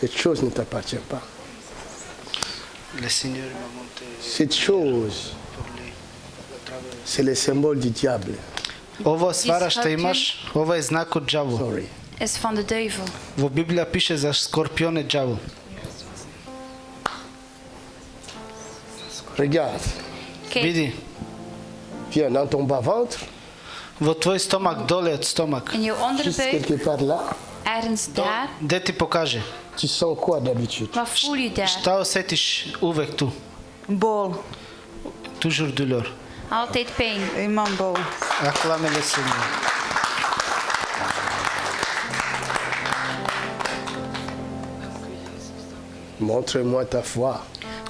Cette chose ne t'appartient pas. Le Seigneur m'a monté Cette chose, c'est le symbole du diable. Ova stvara što imaš, ovo je znak od đavo. Sorry. is van de duivel. Во Библија пише за скорпион е đavo. Regarde, Kijk, Види, viens dans ton bas-ventre, во твој стомак, доле од стомак, in jouw juste onderbuik, quelque part là, ergens daar, де ти покаже? tu sens quoi d'habitude? wat voel je daar? Шта осетиш увек ту? Bol, Тужур долор. Altijd pijn. imam bol. Ахламе ле Сењор. Montre-moi ta foi.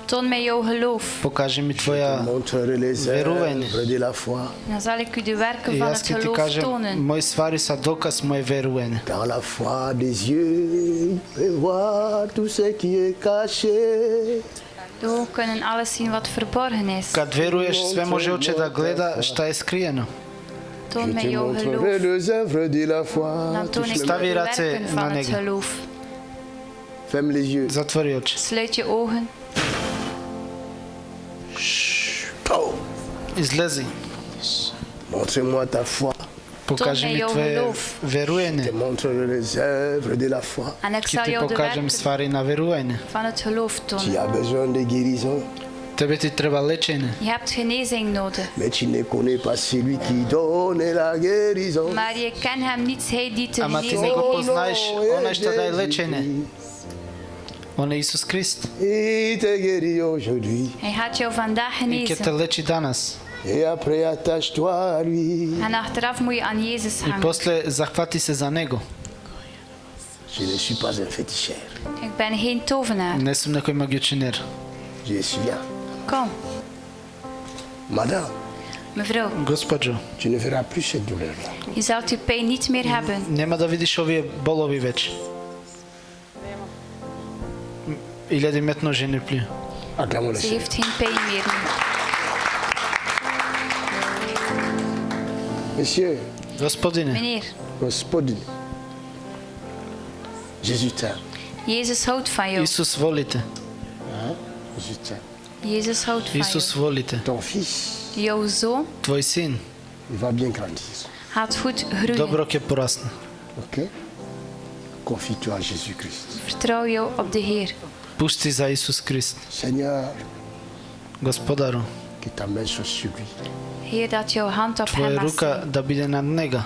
Toon mij jouw geloof. Покажи ми твоја. Montrerai les Veruvene. œuvres de la foi. Dan zal ik u de werken И van јас het ќе ти geloof кажем, tonen. мои ствари са доказ моје верување. Dans la foi des yeux, il peut voir tout ce qui est caché. De ogen kunnen alles zien wat verborgen is. Кад веруеш, све може оче да гледа шта е скриено. Toon Je mij te jouw montrerai geloof. les œuvres de la foi. Dan toon ik u de Stavi race werken na van het njega. geloof. Ferme les yeux. Затвори очи. Sluit je ogen. Oh. Излези. Montre-moi ta foi. Покажи ми jou твое geloof. Je верување. te montrerai les œuvres de la foi. En ik Ќе zal ти jou de покажем werken ствари на верување. van het geloof Tu tonen. as besoin de guérison, Тебе ти треба лечење, Je hebt genezing nodig. mais tu ne connais pas celui qui donne la guérison. Maar je kent hem niet, hij die te Ама ти не genezing го heeft. познаеш est онај што дај лечење. Jésus-Christ. Он е Исус Христ. Il te guérit aujourd'hui. Hij gaat jou vandaag И ќе те genezen. лечи данас. Et après, attache-toi à lui. En achteraf moet je aan Jezus И hangen. после захвати се за него. Je ne suis pas un féticheur. Ik ben geen tovenaar. Не сум некој магиочинер. Je suis bien. Kom, Madame, mevrouw. Госпоđо, tu ne verras plus cette douleur-là. Je zult uw pijn niet meer hebben. нема да видиш овие болови веќе. Il a dit maintenant je n'ai plus. Acclamons le Ze Seigneur. heeft geen pijn meer nu. Monsieur, Господине, Meneer, Gospodin, Jésus t'aime. Jezus houdt van jou. Исус волите. Hein? Jésus t'aime. Jezus houdt van Исус jou. волите. Ton fils, Jouw zoon Твој син il va bien grandir. gaat goed groeien. добро ќе порасне. Ok? Confie-toi à Jésus-Christ. Vertrouw jou op de Heer. Пусти за Исус Христ. Seigneur, Господару, que ta main soit sur lui. Heer, dat jouw hand op hem Твоја mag рука zijn. да биде над нега.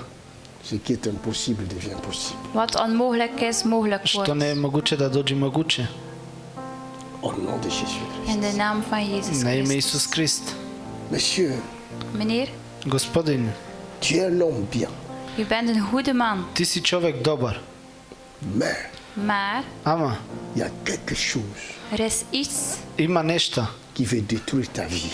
Ce qui est impossible devient possible. Wat onmogelijk is, mogelijk Што не е wordt. могуче да дојде могуче. Au nom de Jésus. In de naam van Jezus На име Christus. Исус Христ. Monsieur, Meneer, Господин, tu es un homme bien. u bent een goede man. ти си човек добар. Mais Maar Ама il y a quelque chose er is iets има нешта qui veut détruire ta vie.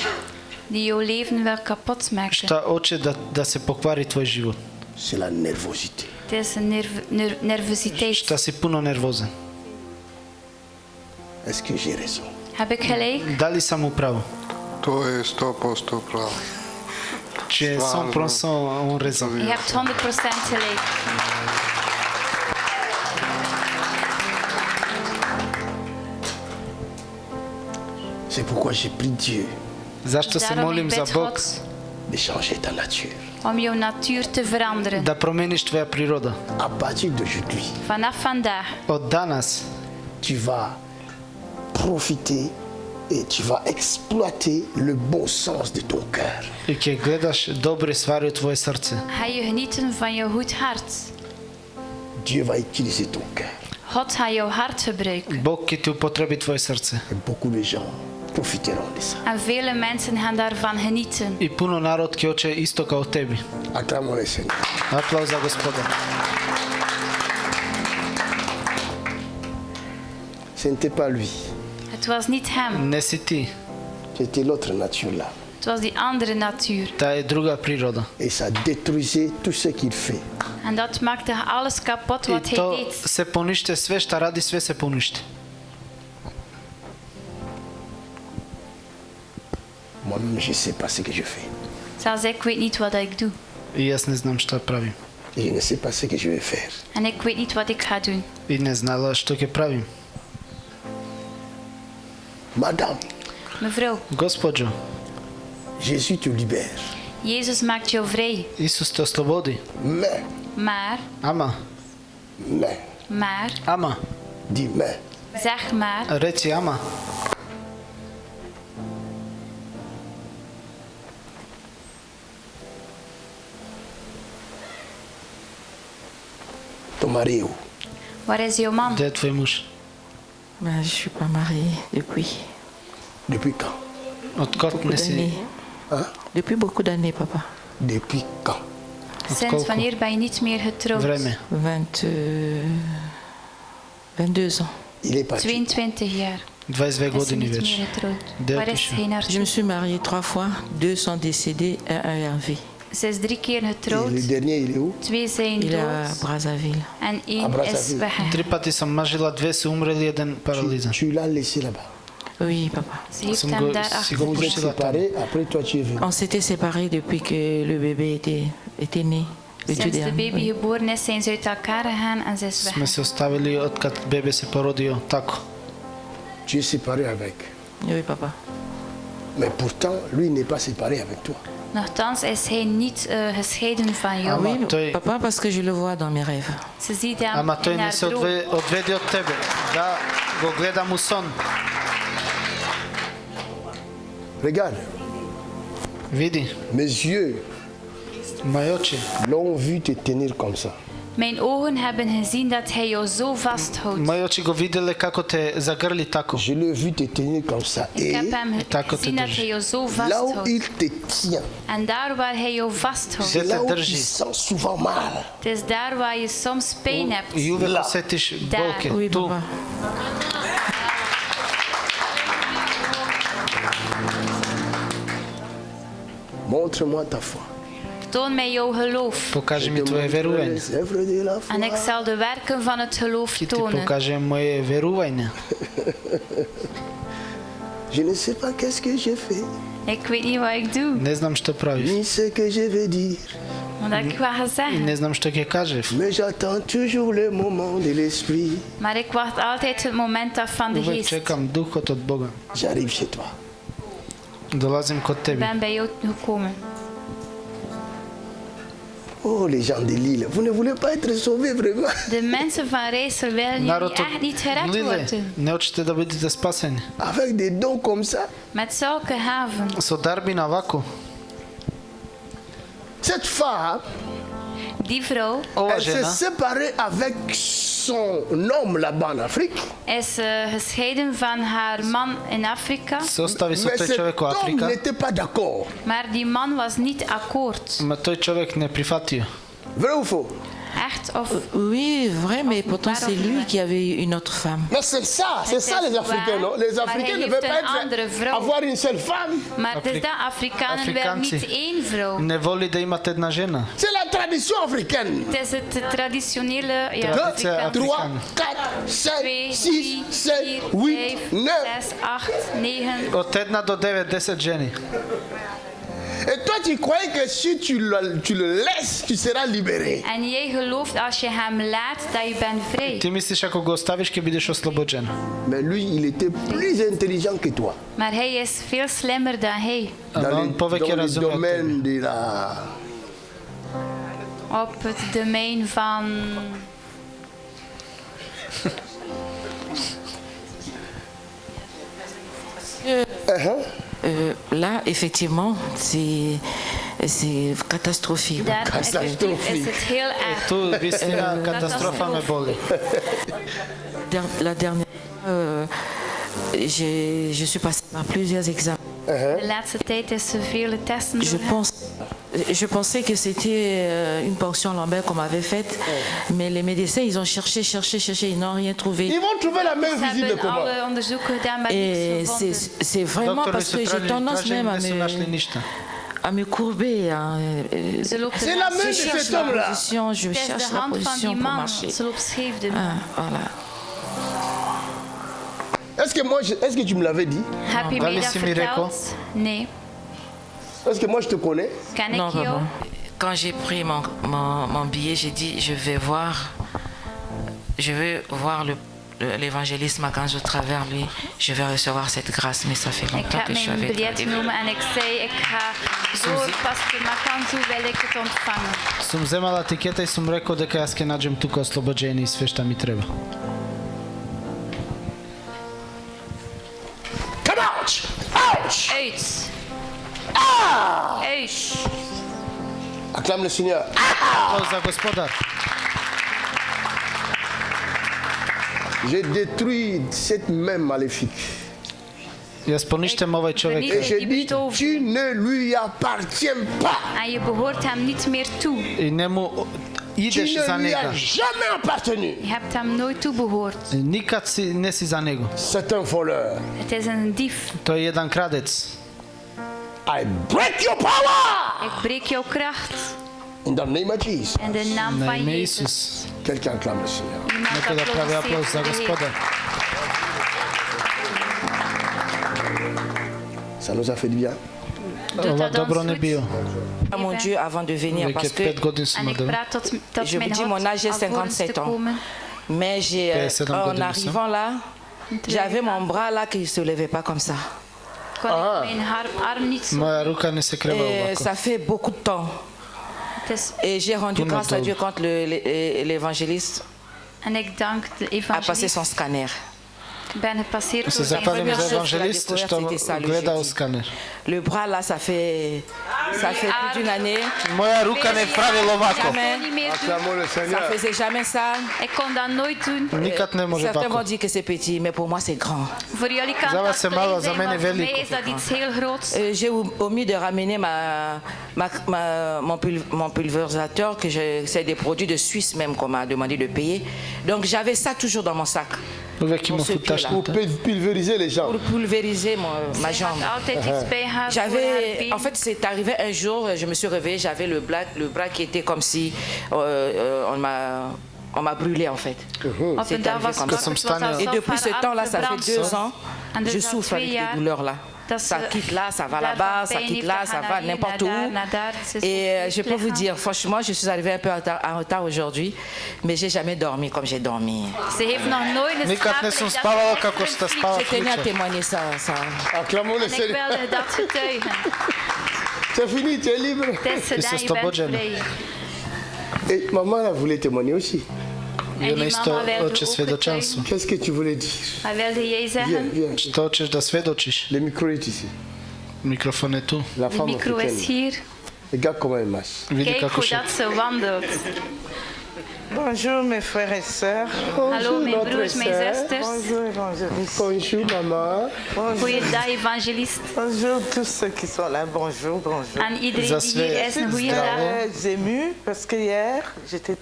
die jouw leven wil kapot maken. што оче да се поквари твој живот. C'est la nervosité. Het is een nervositeit. Што си пуно нервозен. Est-ce que j'ai raison? Heb ik gelijk? Дали сам управо? To je 100% pravo. Че е 100% он резон. Je hebt 100% gelijk. C'est pourquoi j'ai prié Dieu Зашто се Daarom молим ik за bid Бог God de changer ta nature. om jouw natuur te veranderen. да промениш твоја природа. À partir d'aujourd'hui, Vanaf vandaag Од данас tu vas profiter et tu vas exploiter le bon sens de ton cœur. и ќе гледаш добри ствари од твое срце. ga je genieten van jouw goed hart. Dieu va utiliser ton cœur. God gaat jouw hart gebruiken. Бог ќе ти употреби твое срце. Et beaucoup de gens profiteront de ça. En vele mensen gaan daarvan genieten. И пуно народ ќе оче исто као теби. Acclamons le Seigneur. Аплауз за Господа. Ce n'était pas lui, Het was niet hem. Не си ти. c'était l'autre nature là. Het was die andere natuur. Таа е друга природа. Et ça détruisait tout ce qu'il fait. En dat maakte alles kapot И wat hij то deed. се пониште, све што ради, све се пониште. Moi-même, je ne sais pas ce que je fais. Zelfs ik weet niet wat ik doe. И јас не знам што правим. Et je ne sais pas ce que je vais faire. En ik weet niet wat ik ga doen. И не знала што ќе правим. Madame, Mevrouw, Gospođo, Jésus te libère. Jezus maakt jou vrij. Isus te oslobodi. Maar, Ama, maar, ama, Dis mais. zeg maar, reci ama. Ton mari est où? waar is jouw man? Gde je tvoj muž? Ben, je ne suis pas mariée depuis Depuis quand? Od kod beaucoup nisi? d'années. Hein? Depuis beaucoup d'années, papa. Depuis quand? Sinds wanneer ben je niet meer getrouwd? Vreme. 22 ans. Il est parti. 22 jaar. 22 Is ze godini niet već. meer getrouwd. De Waar is otišao. hij Je me naartoe? suis mariée 3 fois. 2 sont décédés et un est en vie. Ze is 3 keer Et le getrouwd. dernier, il est où? 2 zijn Il est à dood. Brazzaville. En 1 is Brazzaville. weggegaan. 3 pati sam mažila, 2 su umreli, 1 paralizan. Tu l'as laissé là-bas. Oui, papa. Ze heeft Sam hem go, daar si go achter. Vous êtes puštila tamo. séparés, après toi tu es venu. On s'était séparés depuis que le bébé était né. Le tout Sinds de dernier. baby Oui. geboren is, zijn ze uit elkaar gegaan en ze is Sme weg. se ostavili od kad bebe se porodio, tako. Tu es séparé avec. Oui, papa. Mais pourtant, lui n'est pas séparé avec toi. Nochtans is hij niet gescheiden van jou. Ama Oui, to je, papa, parce que je le vois dans mes rêves. Ze ziet hem ama to je in haar ne se droom. odvedi od tebe. Da go gledam u son. Regarde, Vidi, mes yeux moje oči l'ont vu te tenir comme ça. Mijn ogen hebben gezien dat hij jou zo vasthoudt. Moje oči go videle kako te zagrli tako. Je l'ai vu te tenir comme ça. Ik heb Et hem tako te gezien dat drži. hij jou zo là où vasthoudt. il te tient, En daar waar hij jou vasthoudt, Gde c'est te là où tu drži. sens souvent mal. het is daar waar je soms pijn hebt. I uvek La. osetiš Da. bolke. Oui, Tu. papa. Montre-moi ta foi. Toon mij jouw geloof. Pokaži mi Je te tvoje montrerai veruvanje. les œuvres de la En ik foi. zal de werken van het geloof Ti ti tonen. pokažem moje veruvanje. Je ne sais pas qu'est-ce que j'ai fait, Ik weet niet wat ik doe, Ne znam što praviš. ni ce que je vais dire. omdat ik wat ga I zeggen. ne znam što ke kažeš. Mais j'attends toujours le moment de l'esprit. Maar ik wacht altijd het moment af van de Uvek geest. čekam duhot od Boga. J'arrive chez toi. Dolazim kod Ik tebi. ben bij jou gekomen. Oh, les gens de Lille, vous ne voulez pas être sauvés vraiment. De mensen van Rijssel willen Narod jullie echt niet od gered Lile, worden. ne hoćete da budete spaseni. Avec des dons comme ça. Met zulke haven. So darbina ovako. Cette femme, Die vrouw Ova elle s'est žena séparée avec son homme là-bas en Afrique. is gescheiden van haar man in Afrika. se ostavi sa Mais toj cet čovek u homme Afrika. n'était pas d'accord. Maar die man was niet akkoord. Ma toj čovek ne prihvatio. Vrai ou faux? Echt of... Oui, vrai, mais pourtant Waarom c'est lui niet? qui avait eu une autre femme. Mais c'est ça Het les is Africains, waar, non? Les maar Africains hij ne heeft veulent pas een andere vrouw. avoir une seule femme. Maar het is dat Afrikanen willen Afrikaanci. niet één vrouw. Ne voli da imate jedna žena. C'est la tradition africaine. Het is het traditionele... Ja, 2, Traditie 3, Afrikaan. 4, 2, 5, 3, 6, 7, 4, 8, 5, 9. 6, 8, 9. Od 1 do 9, 10 ženi. Et toi, tu croyais que si tu le laisses, tu seras libéré. En jij gelooft als je hem laat dat je bent vrij. Ti misliš ako ga ostaviš ke budeš oslobođen. Mais lui, il était plus intelligent que toi. Maar hij is veel slimmer dan hij. A on povek je dans le razumeo tebe. domaine de la... Op het domein van... Là, effectivement, c'est catastrophique. Daar Catastrofe. is het heel erg. Tu vistina katastrofa me boli. La dernière fois, je suis passée par plusieurs examens. De laatste tijd is er vele testen Je pensais que c'était une portion lombaire qu'on m'avait faite, mais les médecins, ils ont cherché, ils n'ont rien trouvé. Ils vont trouver la main Ze visible hebben comment? alle onderzoeken gedaan, maar Et niks gevonden. c'est vraiment Doktori parce su que j'ai tendance tražili, même nisu našli ništa. à me courber. Hein. Ze loopt C'est la main Je de cherche cet la homme-là. position, je Het is cherche de la hand van die position pour man. marcher. Ze loopt scheef de Ah, voilà. Est-ce que tu me l'avais dit? Heb je Wel mij is dat hij miracle. verteld? Nee. Est-ce que moi je te connais? Ken ik Non, jou? papa. Quand j'ai pris mon billet, j'ai dit je vais voir l'évangéliste m'a quand je travers lui, je vais recevoir cette grâce, mais ça fait Ik longtemps heb que je suis mijn avec biljet toi. genomen en ik zei, ik ga door Pastor Makanzu, wil ik het ontvangen. Som vzemala tiketa i som rekao дека јас ќе наđem тука ослобоđenje и све šta mi треба. Come out! Out! Uit. Uit. Acclame le Seigneur. Aplauz za Gospodar. J'ai détruit cette main maléfique. Јас poništem ovaj čovjek. Et j'ai dit, tu ne lui appartiens pas. En je behoort hem niet meer toe. I njemu Tu ideš za ne lui njega. as jamais appartenu. Je hebt hem nooit toebehoord. Nikad ne si za njega. C'est un voleur. Het is een dief. To je jedan kradec. I break your power. Ik breek jouw kracht. In the name of Jesus. In de naam Na van ime Jezus. Isus. Quelqu'un acclame le Seigneur. Iemand Neko da pravi aplauz za applaudisseert voor de Gospoda. Heer. Ça nous a fait du bien. Doet Ova dat dobro ons ne goed? bio. À mon Dieu avant de venir Već parce je que 5 godina En smo ik da. praat tot Je mijn vous dis, mon âge est hart alvorens 57 te ans. komen. mais j'ai en arrivant là, j'avais mon bras là qui ne se levait pas comme ça. Kon ik mijn arm niet zo. Moja ruka ne se kreva Et ovako. ça fait beaucoup de temps. Het is, Et j'ai rendu Tout grâce à notre Dieu quand l'évangéliste en ik dank de a passé evangelist. son scanner. Ik ben gepasseerd Se door zijn zahvalim Première za chose que evangelist la što découverte, c'était ça, le gledao jeudi. skaner. Le bras là, ça fait plus d'une année. Moja ruka ne pravila ovako. Jamais. niet meer doen. Acclamons le Ça Seigneur. faisait jamais ça. Ik kon dat nooit doen. Nikad ne može Certains tako. vont dire que c'est petit, mais pour moi c'est grand. Voor jullie kan Za dat vas je malo, klein za zijn, mene maar voor mij veliko. is dat iets heel groots. J'ai omis de ramener mon pulvérisateur, que c'est des produits de Suisse même qu'on m'a demandé de payer. Donc j'avais ça toujours dans mon sac. Uvek ima On se futaš. Pour pulvériser les gens. Pour pulvériser ma Zij jambe. had altijd iets bij haar voor haar J'avais, en been. fait, c'est arrivé un jour, je me suis réveillée, j'avais le bras qui était comme si on m'a brûlé en fait. Op C'est een dag arrivé was comme wakker, ça. het was alsof Et depuis ce haar temps-là, arm ça fait verbrand 2 ans, En dus je al souffre 2 avec jaar ces douleurs-là. dat Ça ze quitte là, ça va daarvan là-bas, ça pijn quitte heeft, là, dat ça gaat va naar hier, n'importe naar daar, où. naar daar. Ze is Et je peux vous lichaam. dire, franchement, je suis arrivée un peu en retard aujourd'hui, mais j'ai jamais dormi comme j'ai dormi. Ze heeft nog nooit een Nikad ne sam spavala kako ste spava Je tenais à kuće. témoigner ça. Acclamons le En ik Seigneur. wilde dat getuigen. C'est fini, tu es libre. Het is gedaan, je bent oslobođena. vrij. Et maman elle voulait témoigner aussi. En I ona die isto mama wilde hoće ook svjedočanstvo. getuigen. Qu'est-ce que tu voulais dire? Wat wilde jij Viens, zeggen? viens. Što hoćeš da svedočiš? Le micro est ici. Mikrofon je tu. La De femme micro is africaine. hier. Regarde comment elle marche. Vidi Kijk kako hoe še. dat ze wandelt. Bonjour mes frères et sœurs. Hallo mijn notre broers, mijn sœur. zusters. Bonjour évangéliste. Bonjour maman. Goeiedag evangelist. Bonjour tous ceux qui sont là. Bonjour, bonjour. Aan iedereen Dat die is hier weer- is, Je een suis goede dag. très émue parce que hier j'étais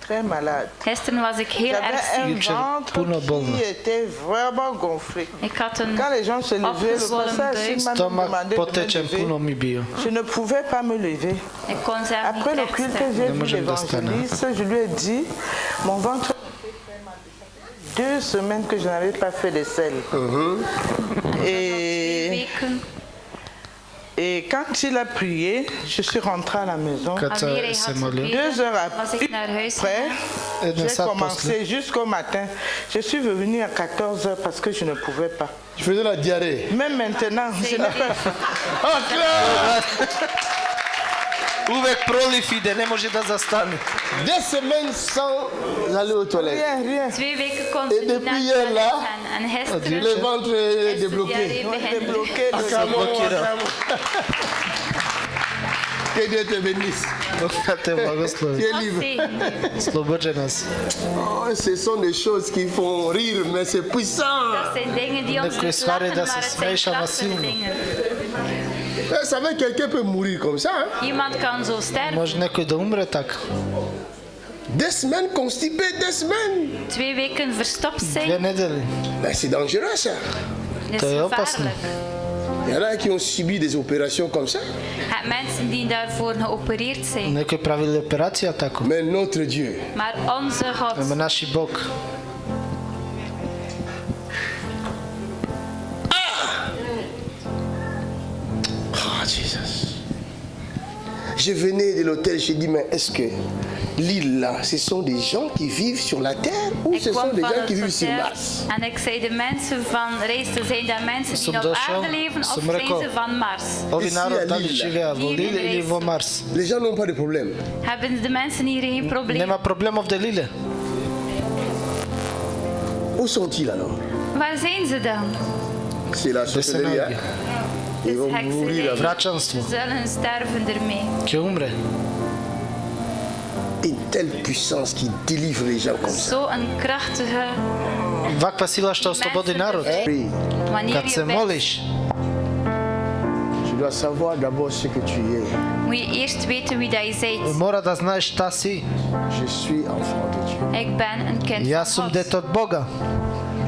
très malade. Gisteren was ik heel erg J'avais ziek. un ziek. ventre Puno bolna. qui était vraiment gonflé. Ik had een Quand les gens se levaient, le opgezwollen passage, buik. il m'a Stomak demandé de me potečen lever. puno mi bio. Je ne pouvais pas me lever. Ik kon zelf Après niet le culte, rechtstellen. j'ai Ne vu możemy dostać. l'évangéliste, je lui ai dit, mon ventre 2 semaines que je n'avais pas fait de sel. 2 Et, weken. et quand il a prié, je suis rentrée à la maison. Kad Alweer hij se had molio. 2 heures was ik naar huis après, gegaan. Jedan j'ai sat posle. commencé jusqu'au matin. Je suis revenue à 14 heures parce que je ne pouvais pas. Je faisais la diarrhée. Même maintenant, je n'ai pas fait. Uvek proliv ide, ne može da zastane. 2 semaines sans aller aux toilettes. Rien, rien. 2 weken kon Et ze niet naar depuis het hier, toilet là, gaan. En gisteren Le ventre est is de débloqué. diarree J'ai beginnen. bloqué le Acclamons, Bloqué, là. acclamons. Que Dieu te bénisse. Da te Tu blagoslovi. es libre. Zegen. Slobođena si. Oh, ce sont des choses qui font rire, mais c'est puissant. Dat zijn dingen die ons Neke niet stvari lachen, da maar se het zijn smeša na krachtige silno. dingen. Vous savez, quelqu'un peut mourir comme ça. Hein? Iemand kan zo sterven. Može neko i da umre tak. 2 semaines constipé, 2 semaines. 2 weken verstopt 2 zijn. nedeli. Ben, c'est dangereux ça. Dat To is je opasno. gevaarlijk. Il y en a qui ont subi des opérations comme ça. Je hebt mensen die daarvoor geopereerd zijn. Neko je pravili operacija tako. Mais notre Dieu, Maar onze God, Ima naši Bog. oh Jesus, Je venais de l'hôtel, j'ai dit, mais est-ce que l'île là, ce sont des gens qui vivent sur la terre ou Ik ce sont kwam des van gens qui het vivent sur hotel Mars? en ik zei de mensen van Reis, zijn dat mensen die op aarde leven of zijn ze van Mars? Ovi narod da li živea vo Lille ili vo Mars? Les gens n'ont pas de problème. Hebben de mensen hier geen probleem? Nema problemov de Lille. Où sont-ils alors? Waar zijn ze dan? C'est la sorcellerie. Desenaghi. Ils vont Het is mourir hekserij. avec Vraćanstvo. Ze zullen sterven ermee. Će umre. une telle puissance qui délivre les gens comme ça. Zo een krachtige Ovakva sila što oslobodi narod. Oui, wanneer Kad se je bidt, moliš, tu dois savoir d'abord ce que tu es. moet je eerst weten wie dat je bent. mora da znaš šta si. Je suis enfant de Dieu. Ik ben een kind Ja van sam God. dete od Boga.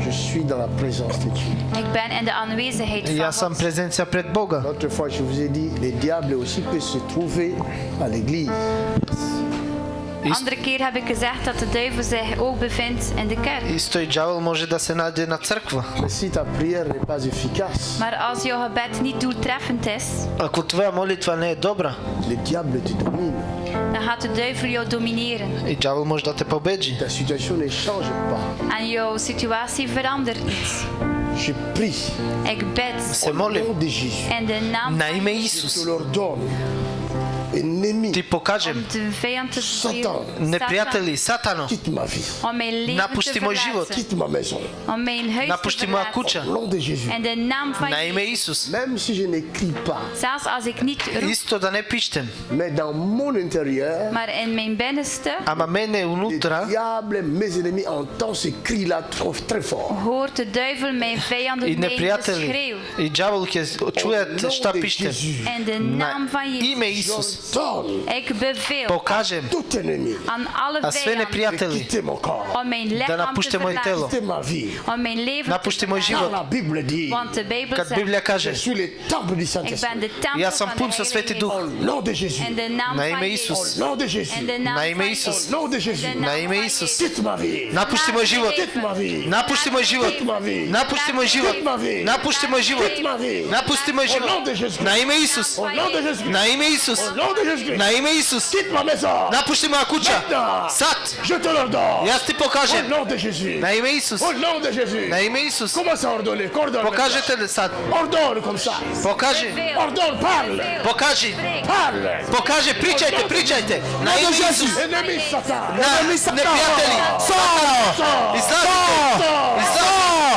Je suis dans la présence de Dieu. Ik ben in de aanwezigheid Ja van sam God. prezencija pred Boga. L'autre fois, je vous ai dit, les diables aussi peuvent se trouver à l'église. De andere keer heb ik gezegd dat de duivel zich ook bevindt in de kerk. Isto i đavel može da se nađe na crkva. Mais si ta prière n'est pas efficace, Maar als jouw gebed niet doeltreffend is, Ako tvoja molitva ne je dobra, le diable te domine. dan gaat de duivel jou domineren. i đavel može da te pobeđi. Ta situation ne change pas. En jouw situatie verandert niet. Je prie Ik bid Se au molim nom de Jésus. in de naam na van ime Jezus Isus. Je l'ordonne. Ennemi, Ti pokažem, om de vijand te Satan, neprijatelji, satano, quitte ma vie, om mijn leven te napusti moj život, verlaten, quitte ma maison. om mijn huis te napusti moja verlaten. kuća, Au nom de Jésus. In de naam van na ime Jezus. Isus. Même si je n'écris pas, Zelfs als ik niet roep, Isto da ne pištem, Nou. mais dans mon intérieur, maar in mijn binnenste ama mene le unutra, diable, mes ennemis entendent ce cri-là très fort. hoort de duivel mijn vijanden i mijn neprijatelji, geschreeuw. i đavol će Au čujat nom šta de pištem. Jésus, In de Na naam van ime Jezus. Isus j'ordonne Ik beveel pokažem tout ennemi aan alle a sve vijanden de neprijatelji quitter mon corps, om mijn da lichaam te napušte moje telo, verlaten. quitter ma vie. Om mijn leven te napušti moj Car život. la Bible dit, Want de Bijbel Kad zegt, Biblija je kaže, suis le temple du ik ben Saint-Esprit. de tempel ja sam van pun de sa Sveti Heilige Duh. Au nom de Jésus. In de naam Na van ime Jezus. Au Isus. nom de In Jésus. de naam Na ime van Isus. Jezus. Au nom de In de Jésus. naam Na ime van Isus. Jezus. Quitte ma vie. Napušti moj život. Quitte ma vie. Napušti moj život. Quitte ma vie. Napušti moj život. Quitte ma vie. Napušti moj život. Quitte ma vie. Napusti moj Au nom život. de Jésus. Na ime Isus. Au nom de Jésus. Na ime Isus. Au nom de Jésus. Na ime Isus. Quitte ma maison. Napušti moja kuća. Maintenant. Sad. Je te l'ordonne. Ja ti Au pokažem. nom de Jésus. Na ime Isus. Au nom de Jésus. Na ime Isus. Commence à ordonner. Coordonne. Pokažete li sad? Ordonne comme ça. Pokaži. Beveel. Ordonne, parle. Pokaži. Spreek. Parle. Pokaže, pričajte, pričajte. Na ime Isus. Ennemi Satan. Na neprijatelji. Sad. Izlazite.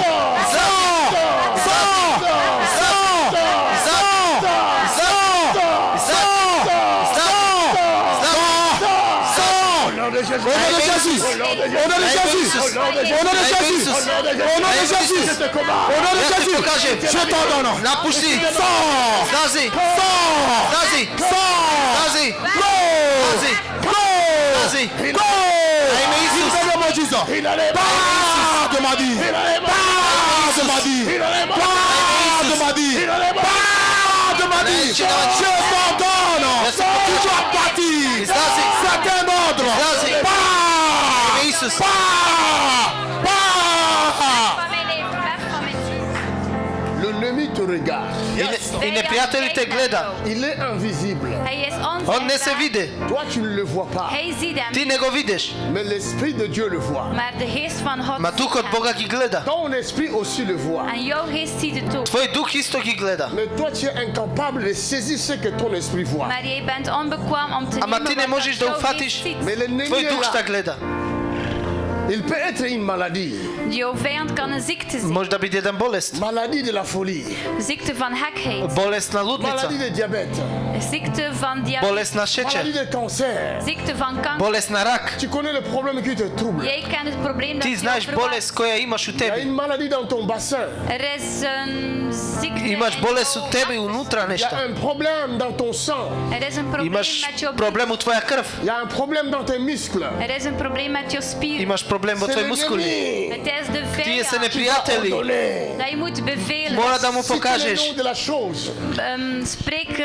Au nom de Jésus. Au nom de Jésus. Au nom de Jésus. Au nom de Jésus. Au nom de Jésus. Au nom de Jésus. Au nom de Jésus. Je te commande. Au nom de Ja ti Jésus. pokažem. Je t'ordonne. Napušti. Zlazi. Zlazi. Zlazi. Zlazi. Zlazi. Na ime Isus. Il allait pas de ma vie. Il allait pas de ma vie. Il allait pas de ma vie. Il allait pas de ma vie. Je t'ordonne. Tu dois partir. C'est un ordre. Zlazi. Pas. Ime Isus. Pas. Van mijn leven, weg van mijn leven. L'ennemi te regarde. I neprijatelji te gleda. Il est invisible. Hij is On ne se onzichtbaar. vide. Toi, tu ne le vois pas. Hij ziet hem. Ti ne go vidiš. Mais l'Esprit de Dieu le voit. Maar de geest van God Ma duh ziet od hem. Boga ki gleda. Ton esprit aussi le voit. En jouw geest ziet het ook. Tvoj duh isto ki gleda. Mais toi, tu es incapable de saisir ce que ton esprit voit. Maar jij bent onbekwaam om te Ama ti nemen ne wat možeš da jouw ufatiš. geest ziet. Mais l'ennemi Tvoj est duh šta là. gleda. Il peut être une maladie. Jouw vijand kan een ziekte zijn. Može da biti jedan bolest. Maladie de la folie. Ziekte van gekheid. Bolesna ludnica. Maladie de diabète. Ziekte van diabetes. Bolesna Maladie šećer. de cancer. Ziekte van kanker. Bolesna rak. Tu connais le problème qui te trouble. Jij kent het probleem dat Ti je znaš bolest koja imaš u Il y a tebi. une maladie dans ton bassin. Er is een ziekte Imaš in bolest u jouw tebi unutra Il y nešto. a un problème dans ton sang. Er is een probleem Imaš met jouw problem u tvoja krv. Il y a un problème dans tes muscles. Er is een probleem met jouw spier. Imaš problem u C'est tvoj muskuli. l'ennemi. Het is de Ti je se vijand neprijatelji. Ordonner. dat je moet bevelen. Mora da mu Cite le pokažeš. nom de la chose. Spreek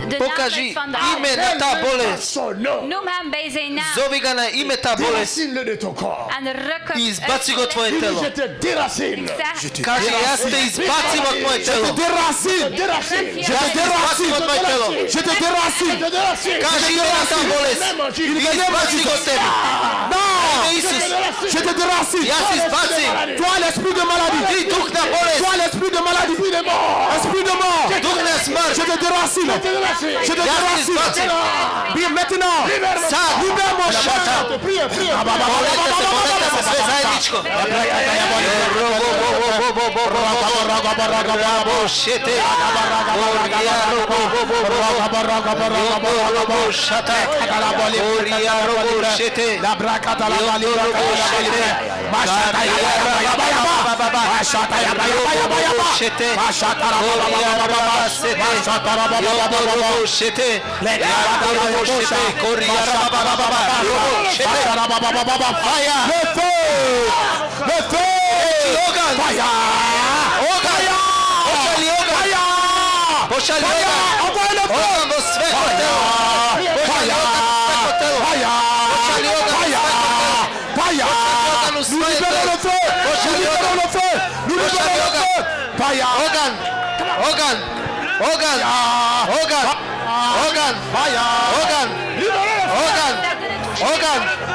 de Pokaži naam van de ime aarde. na ta Appelle bolest. son nom. Noem hem bij zijn naam. Zovi ga na ime ta bolest. Déracine-le de ton corps. En ruk I het izbaci uit go je tvoje lichaam. telo. Je te déracine. Ik zeg, Kaže, ja te izbacim od moje Je te déracine. Je te déracine. Je te déracine. Kaži me na tam bolest. Izbaci go tebi. Non. Isus. Je te déracine. Ja si izbacim. Toi l'esprit de maladie. Ti duh na bolest. Toi l'esprit de maladie. Esprit de mort. Duh na smrt. Je te déracine. Je te Ja si déracine. izbacim. Bien maintenant. Sad. Libère mon Šata. Molite se sve zajedničko. Šete. Pošalj Ogan do sve hotela. Pošalj Ogan u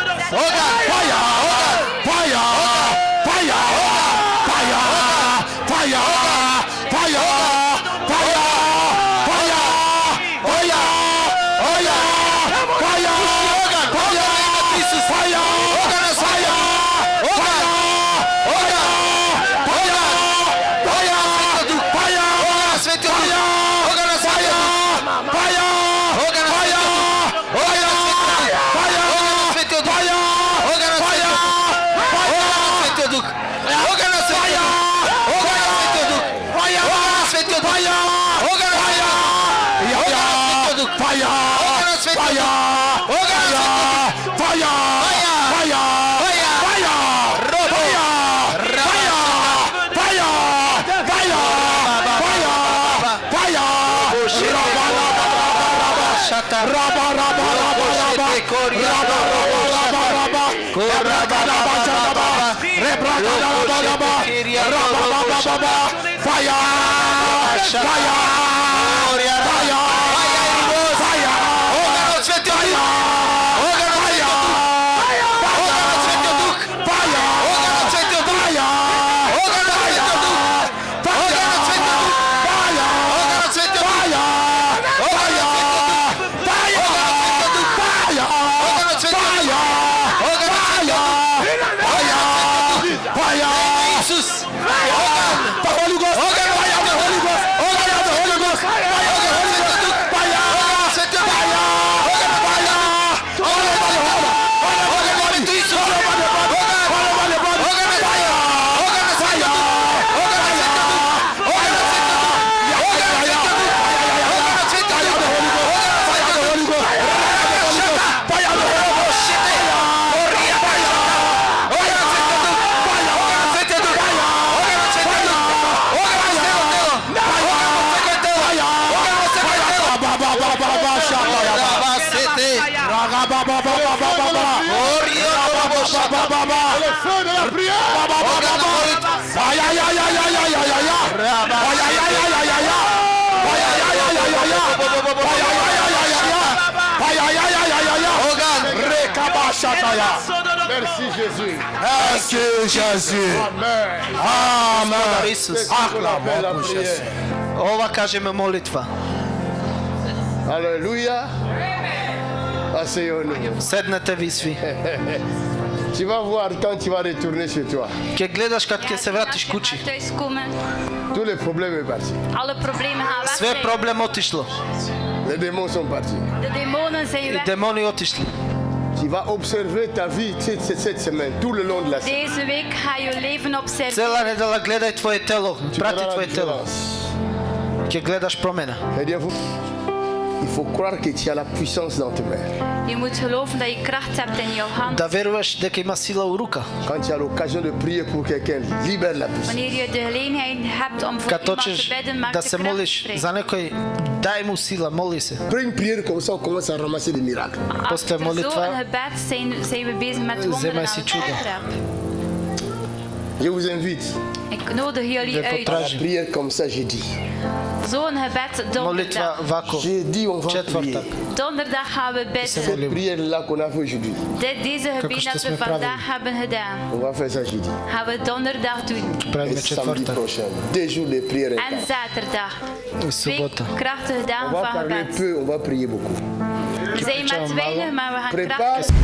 sve hotela. Pošalj Ogan u sve hotela. Merci Jésus. Merci Jésus. Amen. Isus. Acclamons pour Jésus. Ova kažeme molitva. Alléluia. Asseyons-nous. Sednete vi svi. Tu vas voir quand tu vas retourner chez toi. Ke gledaš kad ke se vratiš kući. Thuis komen. Tous les problèmes sont partis. Alle problemen gaan weg Sve zijn. problem otišlo. Les démons sont partis. De demonen zijn I weg. demoni otišli. Tu vas observer ta vie cette semaine, tout le long de la semaine. Deze week ga je leven observeren. Cela nedela gledaj tvoje telo. Tu Prati verras la tvoje telo. différence. Ke gledaš promjena. Aidez-vous. Il faut croire que tu as la puissance dans tes mains. Je moet geloven dat je kracht hebt in jouw hand. Da veruješ deka ima sila u ruka. Quand tu as l'occasion de prier pour quelqu'un, libère la puissance. Wanneer je de gelegenheid hebt om voor Kad iemand hoćeš te bidden, maak da de se kracht moliš vrij. za nekoj, daj mu sila, moli se. Après une prière comme ça, on commence à ramasser des miracles. Posle Achter zo'n molitva gebed zijn we bezig met wonderen Zema aan si het čudo. uitwerpen. Je vous invite Ik nodig jullie We uit. à la potražím. prière comme ça, j'ai dit. Zo'n gebed Molitva donderdag. ovako, J'ai dit, on va prier. četvrtak. Donderdag gaan we bidden. Cette prière-là qu'on a fait aujourd'hui, Deze gebed što dat smo we pravili. vandaag hebben gedaan, on va faire ça jeudi. gaan we donderdag doen. Pravimo Et samedi četvrtak prochain, 2 jours de prière En intense. zaterdag. i 2 subota. krachtige On dagen va van parler gebed. peu, on va prier beaucoup. We zijn met weinig, maar we gaan Prépare krachtig